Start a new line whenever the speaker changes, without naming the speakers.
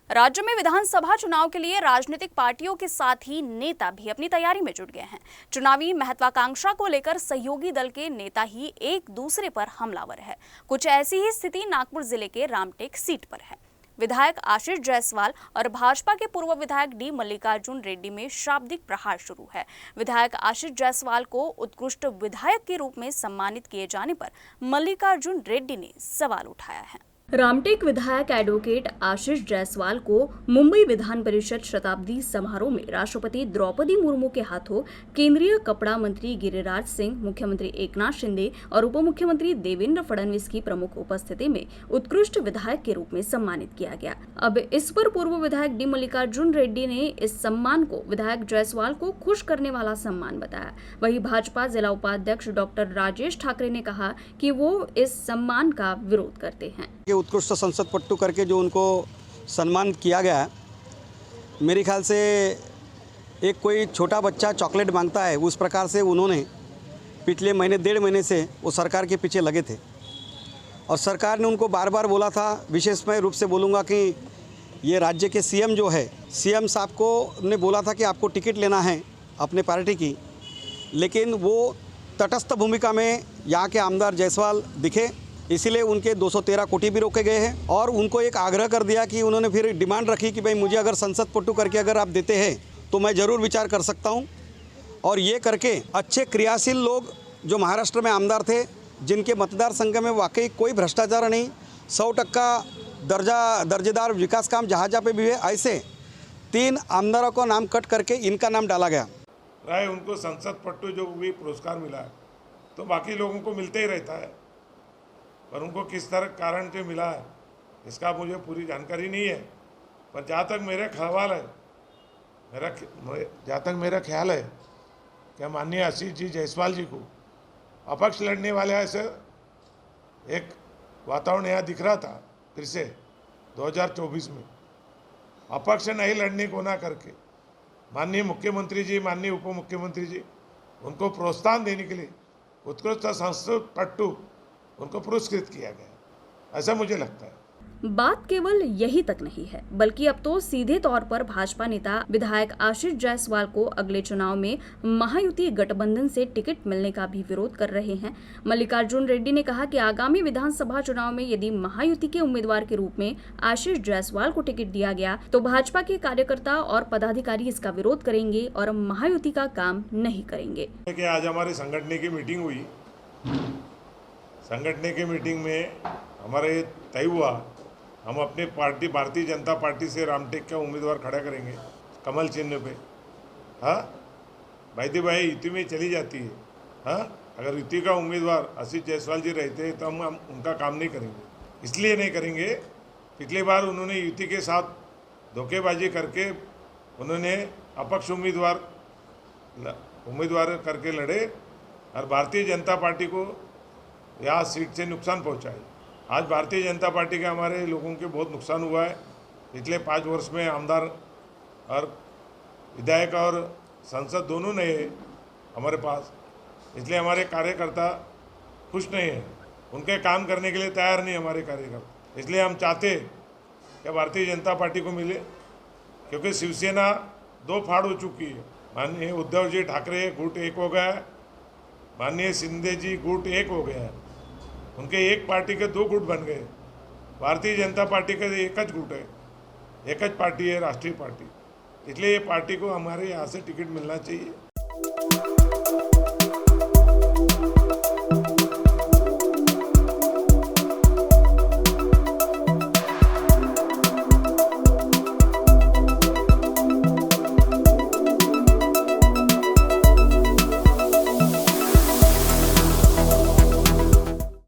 राज्य में विधानसभा चुनाव के लिए राजनीतिक पार्टियों के साथ ही नेता भी अपनी तैयारी में जुट गए हैं। चुनावी महत्वाकांक्षा को लेकर सहयोगी दल के नेता ही एक दूसरे पर हमलावर है। कुछ ऐसी ही स्थिति नागपुर जिले के रामटेक सीट पर है। विधायक आशीष जायसवाल और भाजपा के पूर्व विधायक डी मल्लिकार्जुन रेड्डी में शाब्दिक प्रहार शुरू है। विधायक आशीष जायसवाल को उत्कृष्ट विधायक के रूप में सम्मानित किए जाने पर मल्लिकार्जुन रेड्डी ने सवाल उठाया है। रामटेक विधायक एडवोकेट आशीष जायसवाल को मुंबई विधान परिषद शताब्दी समारोह में राष्ट्रपति द्रौपदी मुर्मू के हाथों केंद्रीय कपड़ा मंत्री गिरिराज सिंह, मुख्यमंत्री एकनाथ शिंदे और उप मुख्यमंत्री देवेंद्र फडणवीस की प्रमुख उपस्थिति में उत्कृष्ट विधायक के रूप में सम्मानित किया गया। अब इस पर पूर्व विधायक डी मल्लिकार्जुन रेड्डी ने इस सम्मान को विधायक जायसवाल को खुश करने वाला सम्मान बताया। वहीं भाजपा जिला उपाध्यक्ष डॉक्टर राजेश ठाकरे ने कहा कि वो इस सम्मान का विरोध करते हैं।
उत्कृष्ट संसद पट्टू करके जो उनको सम्मान किया गया है, मेरे ख्याल से एक कोई छोटा बच्चा चॉकलेट मांगता है उस प्रकार से उन्होंने पिछले महीने 1.5 महीने से वो सरकार के पीछे लगे थे और सरकार ने उनको बार बार बोला था। विशेष मैं रूप से बोलूँगा कि ये राज्य के सीएम जो है, सीएम साहब को ने बोला था कि आपको टिकट लेना है अपने पार्टी की, लेकिन वो तटस्थ भूमिका में यहाँ के आमदार जायसवाल दिखे, इसीलिए उनके 213 कोटी भी रोके गए हैं। और उनको एक आग्रह कर दिया कि उन्होंने फिर डिमांड रखी कि भाई मुझे अगर संसद पट्टू करके अगर आप देते हैं तो मैं ज़रूर विचार कर सकता हूं। और ये करके अच्छे क्रियाशील लोग जो महाराष्ट्र में आमदार थे, जिनके मतदार संघ में वाकई कोई भ्रष्टाचार नहीं, 100% दर्जेदार विकास काम जहाँ जहाँ पे भी है, ऐसे 3 आमदारों का नाम कट करके इनका नाम डाला गया।
राय उनको संसद पट्टू जो भी पुरस्कार मिला है तो बाकी लोगों को मिलते ही रहता है, पर उनको किस तरह कारण से मिला है इसका मुझे पूरी जानकारी नहीं है। पर जहाँ तक मेरा ख्याल है कि माननीय आशीष जी जायसवाल जी को अपक्ष लड़ने वाले ऐसे एक वातावरण यहाँ दिख रहा था। फिर से 2024 में अपक्ष नहीं लड़ने को ना करके माननीय मुख्यमंत्री जी, माननीय उप मुख्यमंत्री जी उनको प्रोत्साहन देने के लिए उत्कृष्ट संसद पट्टू उनको पुरस्कृत किया गया, ऐसा मुझे लगता है।
बात केवल यही तक नहीं है, बल्कि अब तो सीधे तौर पर भाजपा नेता विधायक आशीष जायसवाल को अगले चुनाव में महायुति गठबंधन से टिकट मिलने का भी विरोध कर रहे हैं। मल्लिकार्जुन रेड्डी ने कहा कि आगामी विधानसभा चुनाव में यदि महायुति के उम्मीदवार के रूप में आशीष जायसवाल को टिकट दिया गया तो भाजपा के कार्यकर्ता और पदाधिकारी इसका विरोध करेंगे और महायुति का काम नहीं करेंगे।
आज हमारे संगठन की मीटिंग हुई, संगठन की मीटिंग में हमारे तय हुआ हम अपनी पार्टी भारतीय जनता पार्टी से रामटेक का उम्मीदवार खड़ा करेंगे कमल चिन्ह पे। हाँ भाई युति में चली जाती है। हाँ, अगर युति का उम्मीदवार आशीष जायसवाल जी रहते तो हम उनका काम नहीं करेंगे। इसलिए नहीं करेंगे, पिछली बार उन्होंने युति के साथ धोखेबाजी करके उन्होंने अपक्ष उम्मीदवार करके लड़े और भारतीय जनता पार्टी को यहाँ सीट से नुकसान पहुँचाए। आज भारतीय जनता पार्टी के हमारे लोगों के बहुत नुकसान हुआ है पिछले 5 वर्ष में। आमदार और विधायक और सांसद दोनों नहीं है हमारे पास, इसलिए हमारे कार्यकर्ता खुश नहीं है, उनके काम करने के लिए तैयार नहीं हमारे कार्यकर्ता। इसलिए हम चाहते कि भारतीय जनता पार्टी को मिले, क्योंकि शिवसेना 2 फाड़ हो चुकी है। माननीय उद्धव जी ठाकरे गुट 1 हो गया है, माननीय शिंदे जी गुट 1 हो गया है, उनके एक पार्टी के 2 गुट बन गए। भारतीय जनता पार्टी का एक ज गुट है, एक ज पार्टी है राष्ट्रीय पार्टी, इसलिए ये पार्टी को हमारे यहाँ से टिकट मिलना चाहिए।